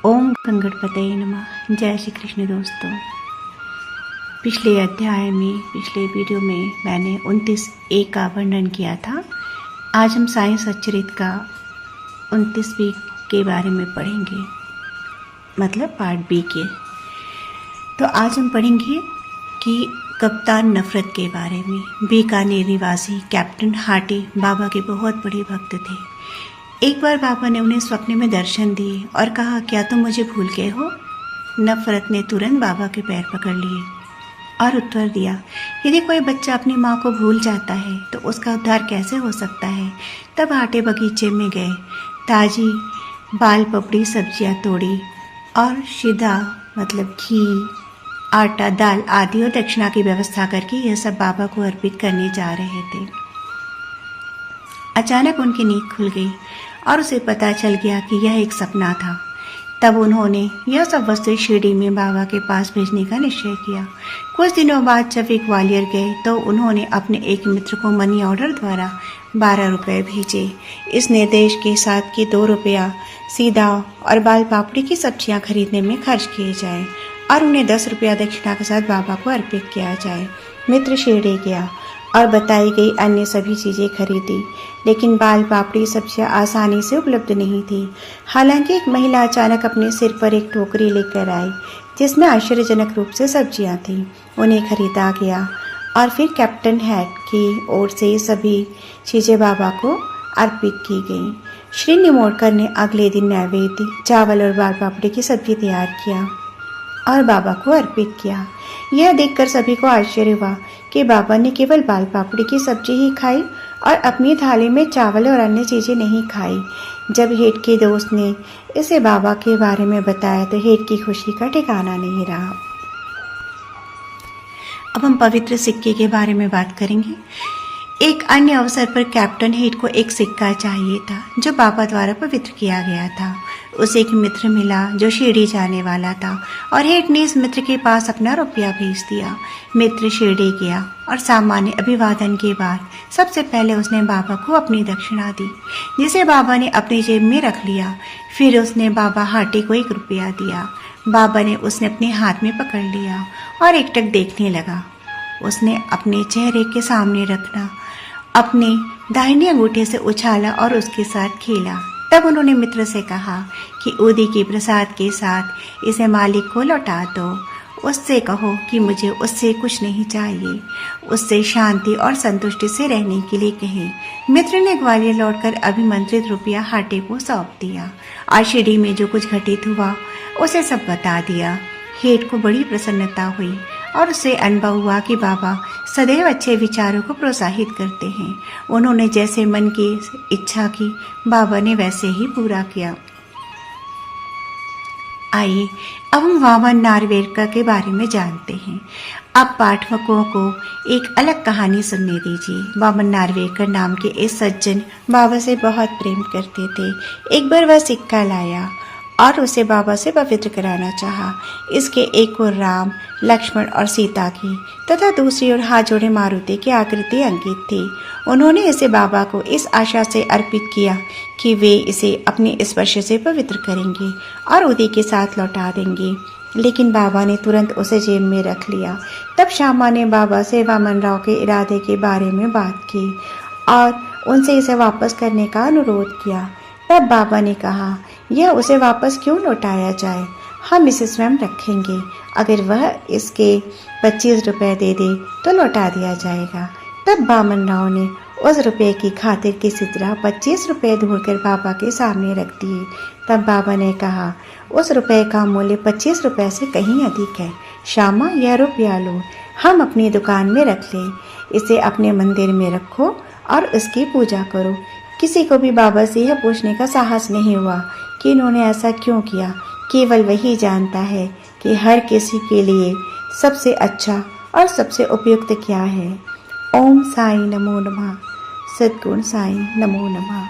ओम गणपतये नमः। जय श्री कृष्ण दोस्तों। पिछले अध्याय में, पिछले वीडियो में मैंने 29A का वर्णन किया था। आज हम साईं सच्चरित का 29B के बारे में पढ़ेंगे, मतलब पार्ट बी के। तो आज हम पढ़ेंगे कि कप्तान नफरत के बारे में। बीकानेर निवासी कैप्टन हार्टी बाबा के बहुत बड़े भक्त थे। एक बार बाबा ने उन्हें स्वप्न में दर्शन दिए और कहा, क्या तुम मुझे भूल गए हो? नफरत ने तुरंत बाबा के पैर पकड़ लिए और उत्तर दिया, यदि कोई बच्चा अपनी माँ को भूल जाता है तो उसका उद्धार कैसे हो सकता है? तब हाटे बगीचे में गए, ताजी बाल पपड़ी सब्जियाँ तोड़ी और शिदा मतलब घी, आटा, दाल आदि और दक्षिणा की व्यवस्था करके यह सब बाबा को अर्पित करने जा रहे थे। अचानक उनकी नींद खुल गई और उसे पता चल गया कि यह एक सपना था। तब उन्होंने यह सब वस्तुएं शिरडी में बाबा के पास भेजने का निश्चय किया। कुछ दिनों बाद जब वे ग्वालियर गए तो उन्होंने अपने एक मित्र को मनी ऑर्डर द्वारा 12 रुपये भेजे, इस निर्देश के साथ कि 2 रुपया सीधा और बाल पापड़ी की सब्जियां खरीदने में खर्च किए जाए और उन्हें 10 रुपया दक्षिणा के साथ बाबा को अर्पित किया जाए। मित्र शिरडी गया और बताई गई अन्य सभी चीज़ें खरीदी, लेकिन बाल पापड़ी सब्जियां आसानी से उपलब्ध नहीं थी। हालांकि एक महिला अचानक अपने सिर पर एक टोकरी लेकर आई जिसमें आश्चर्यजनक रूप से सब्जियां थीं। उन्हें खरीदा गया और फिर कैप्टन हैट की ओर से सभी चीज़ें बाबा को अर्पित की गईं। श्री निमोड़कर ने अगले दिन नैवेद्य चावल और बाल पापड़ी की सब्जी तैयार किया और बाबा को अर्पित किया। यह देखकर सभी को आश्चर्य हुआ कि बाबा ने केवल बाल पापड़ी की सब्जी ही खाई और अपनी थाली में चावल और अन्य चीजें नहीं खाई। जब हेड के दोस्त ने इसे बाबा के बारे में बताया तो हेड की खुशी का ठिकाना नहीं रहा। अब हम पवित्र सिक्के के बारे में बात करेंगे। एक अन्य अवसर पर कैप्टन हेड को एक सिक्का चाहिए था जो बाबा द्वारा पवित्र किया गया था। उसे एक मित्र मिला जो शिरडी जाने वाला था और हेड ने इस मित्र के पास अपना रुपया भेज दिया। मित्र शिरडी गया और सामान्य अभिवादन के बाद सबसे पहले उसने बाबा को अपनी दक्षिणा दी, जिसे बाबा ने अपनी जेब में रख लिया। फिर उसने बाबा हाटी को 1 रुपया दिया। बाबा ने उसने अपने हाथ में पकड़ लिया और एकटक देखने लगा। उसने अपने चेहरे के सामने रखना अपने दाहिने अंगूठे से उछाला और उसके साथ खेला। तब उन्होंने मित्र से कहा कि उदी के प्रसाद के साथ इसे मालिक को लौटा दो। उससे कहो कि मुझे उससे कुछ नहीं चाहिए, उससे शांति और संतुष्टि से रहने के लिए कहे। मित्र ने ग्वालियर लौटकर अभिमंत्रित रुपया हाटे को सौंप दिया और शिरडी में जो कुछ घटित हुआ उसे सब बता दिया। हेड को बड़ी प्रसन्नता हुई और उसे अनुभव हुआ कि बाबा सदैव अच्छे विचारों को प्रोत्साहित करते हैं। उन्होंने जैसे मन की इच्छा की, बाबा ने वैसे ही पूरा किया। आइए अब हम वामन नार्वेकर के बारे में जानते हैं। अब पाठकों को एक अलग कहानी सुनने दीजिए। वामन नार्वेकर नाम के इस सज्जन बाबा से बहुत प्रेम करते थे। एक बार वह सिक्का लाया और उसे बाबा से पवित्र कराना चाहा। इसके एक ओर राम, लक्ष्मण और सीता की तथा दूसरी ओर हाथ जोड़े मारुति की आकृति अंकित थी। उन्होंने इसे बाबा को इस आशा से अर्पित किया कि वे इसे अपने स्पर्श से पवित्र करेंगे और उदी के साथ लौटा देंगे, लेकिन बाबा ने तुरंत उसे जेब में रख लिया। तब श्यामा ने बाबा से वामन राव के इरादे के बारे में बात की और उनसे इसे वापस करने का अनुरोध किया। तब बाबा ने कहा, यह उसे वापस क्यों लौटाया जाए, हम इसे स्वयं रखेंगे। अगर वह इसके 25 रुपये दे दे तो लौटा दिया जाएगा। तब वामन राव ने उस रुपये की खातिर किसी तरह 25 रुपये ढूंढकर बाबा के सामने रख दिए। तब बाबा ने कहा, उस रुपये का मूल्य 25 रुपये से कहीं अधिक है। श्यामा, यह रुपया लो, हम अपनी दुकान में रख लें। इसे अपने मंदिर में रखो और उसकी पूजा करो। किसी को भी बाबा से यह पूछने का साहस नहीं हुआ कि इन्होंने ऐसा क्यों किया। केवल वही जानता है कि हर किसी के लिए सबसे अच्छा और सबसे उपयुक्त क्या है। ओम साईं नमो नमः। सद्गुण साईं नमो नमः।